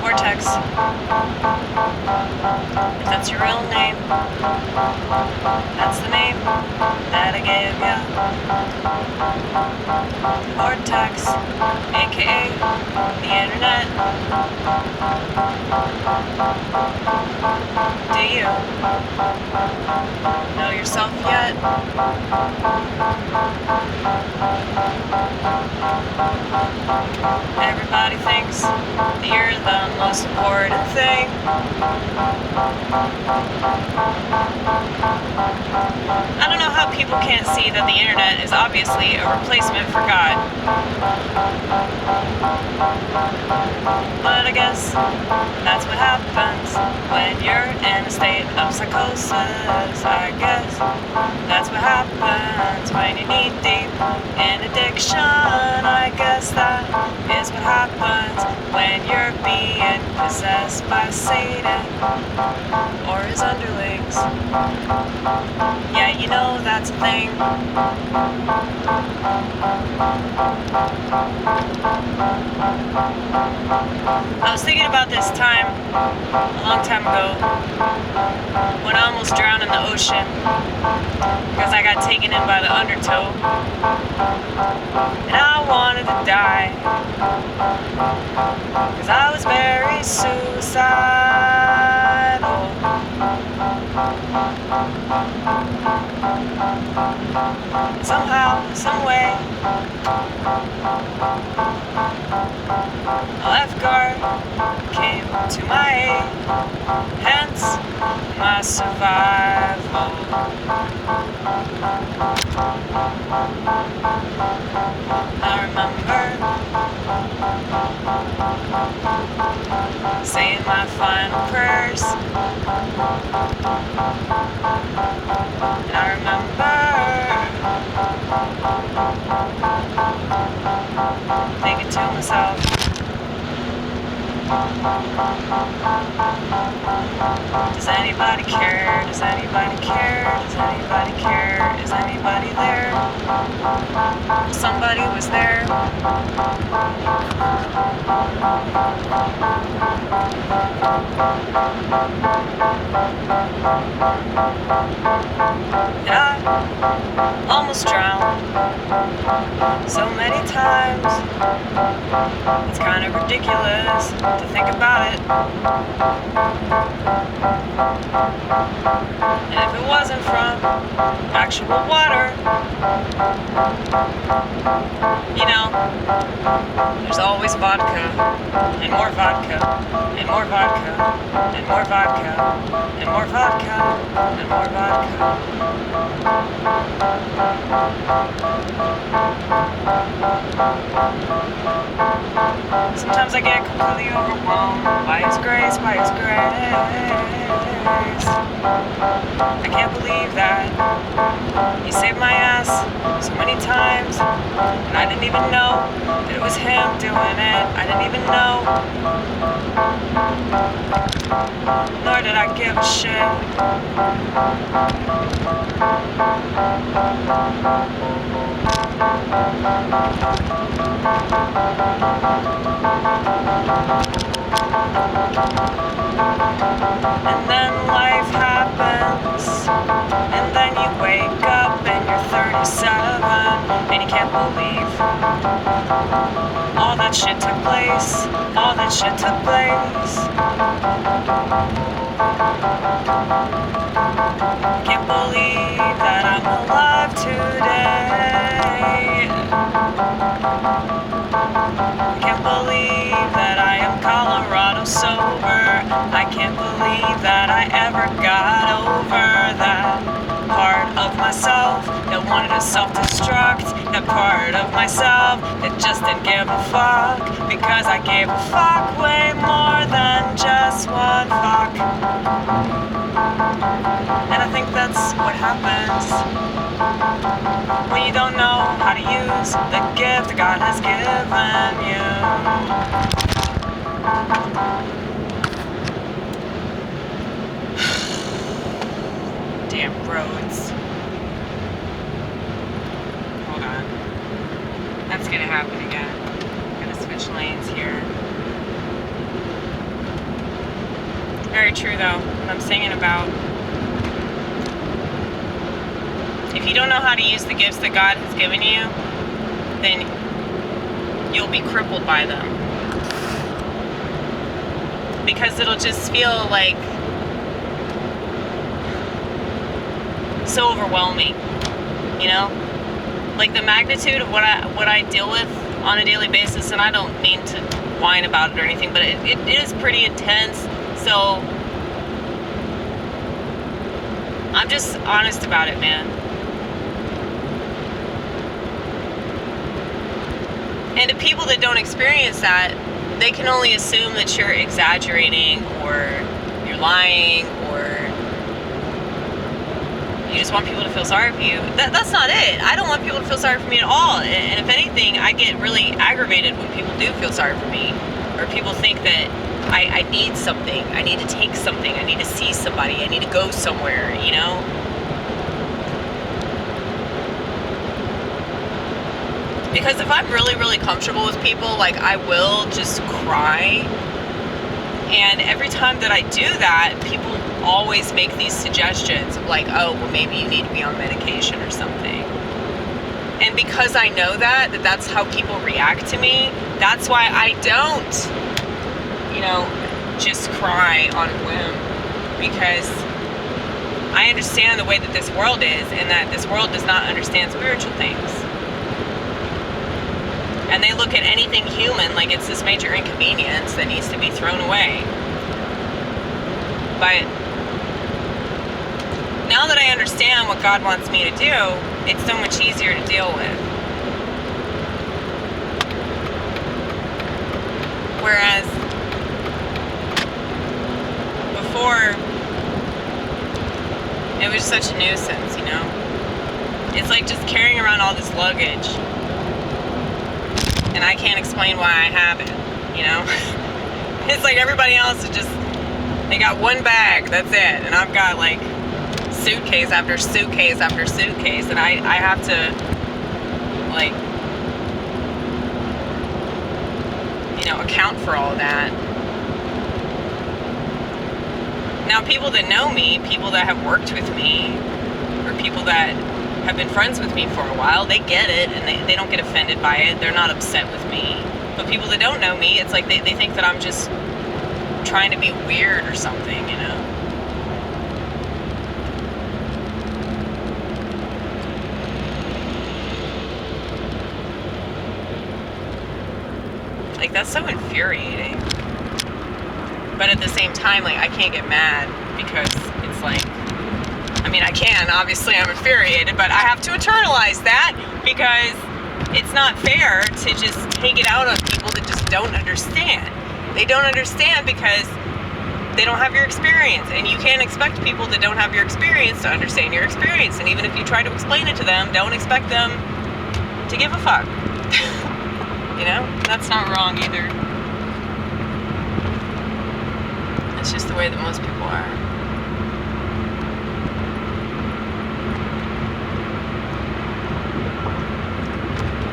Vortex. If that's your real name, that's the name that I gave ya. Vortex, aka the internet. Do you know yourself yet? Everybody thinks that you're the most important thing. I don't know how people can't see that the internet is obviously a replacement for God. But I guess that's what happens when you're in a state of psychosis. I guess that's what happens when you knee deep in addiction. I guess that is what happens when you're being possessed by Satan or his underlings. Yeah, you know that's a thing. I was thinking about this time a long time ago when I almost drowned in the ocean because I got taken in by the undertow and I wanted to die because I was very suicidal. Somehow, someway, a lifeguard came to my aid, hence my survival. I remember saying my final prayers, and I remember thinking to myself, does anybody care? Does anybody care? Does anybody care? Is anybody there? Somebody was there. And I almost drowned so many times. It's kind of ridiculous to think about it. And if it wasn't from actual water, you know, there's always vodka, and more vodka, and more vodka, and more vodka, and more vodka, and more vodka. Sometimes I get completely overwhelmed by His grace, by His grace. I can't believe that He saved my ass so many times, and I didn't even know that it was Him doing it. I didn't even know, nor did I give a shit. And then life happens, and then you wake up and you're 37, and you can't believe all that shit took place, all that shit took place. Can't believe that I'm alive today. Can't believe that I am Colorado sober. I can't believe that I ever got over that part of myself that wanted to self-destruct, that part of myself that just didn't give a fuck, because I gave a fuck way more than just one fuck. And I think that's what happens when you don't know how to use the gift God has given you. roads. Hold on. That's gonna happen again. I'm gonna switch lanes here. Very true though, what I'm singing about. If you don't know how to use the gifts that God has given you, then you'll be crippled by them. Because it'll just feel like so overwhelming, you know? Like the magnitude of what I deal with on a daily basis, and I don't mean to whine about it or anything, but it is pretty intense. So I'm just honest about it, man. And to people that don't experience that, they can only assume that you're exaggerating or you're lying or you just want people to feel sorry for you. That's not it. I don't want people to feel sorry for me at all. And if anything, I get really aggravated when people do feel sorry for me, or people think that I need something. I need to take something. I need to see somebody. I need to go somewhere, you know? Because if I'm really, really comfortable with people, like, I will just cry. And every time that I do that, people always make these suggestions of like, oh, well, maybe you need to be on medication or something. And because I know that's how people react to me, that's why I don't, you know, just cry on a whim. Because I understand the way that this world is, and that this world does not understand spiritual things. And they look at anything human like it's this major inconvenience that needs to be thrown away. But now that I understand what God wants me to do, it's so much easier to deal with. Whereas before, it was such a nuisance, you know? It's like just carrying around all this luggage. And I can't explain why I have it, you know? It's like everybody else is just, they got one bag, that's it. And I've got like suitcase after suitcase after suitcase. And I have to, like, you know, account for all that. Now, people that know me, people that have worked with me, or people that have been friends with me for a while, they get it, and they don't get offended by it. They're not upset with me. But people that don't know me, it's like they think that I'm just trying to be weird or something, you know? Like, that's so infuriating. But at the same time, like, I can't get mad because it's like, I mean, I can, obviously I'm infuriated, but I have to internalize that because it's not fair to just take it out on people that just don't understand. They don't understand because they don't have your experience, and you can't expect people that don't have your experience to understand your experience. And even if you try to explain it to them, don't expect them to give a fuck. You know? That's not wrong either. It's just the way that most people are.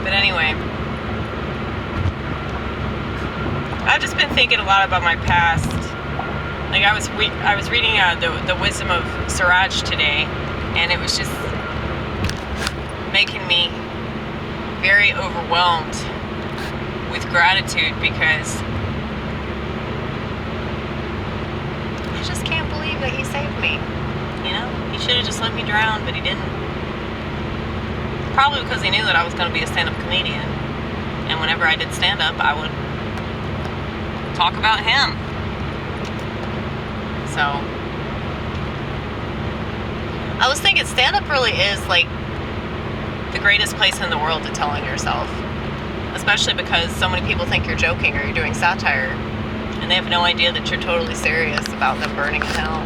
But anyway, I've just been thinking a lot about my past. Like I was reading the Wisdom of Siraj today, and it was just making me very overwhelmed with gratitude because I just can't believe that he saved me. You know, he should have just let me drown, but he didn't. Probably because he knew that I was going to be a stand-up comedian. And whenever I did stand-up, I would talk about him. So, I was thinking stand-up really is like the greatest place in the world to tell on yourself. Especially because so many people think you're joking or you're doing satire. And they have no idea that you're totally serious about them burning in hell.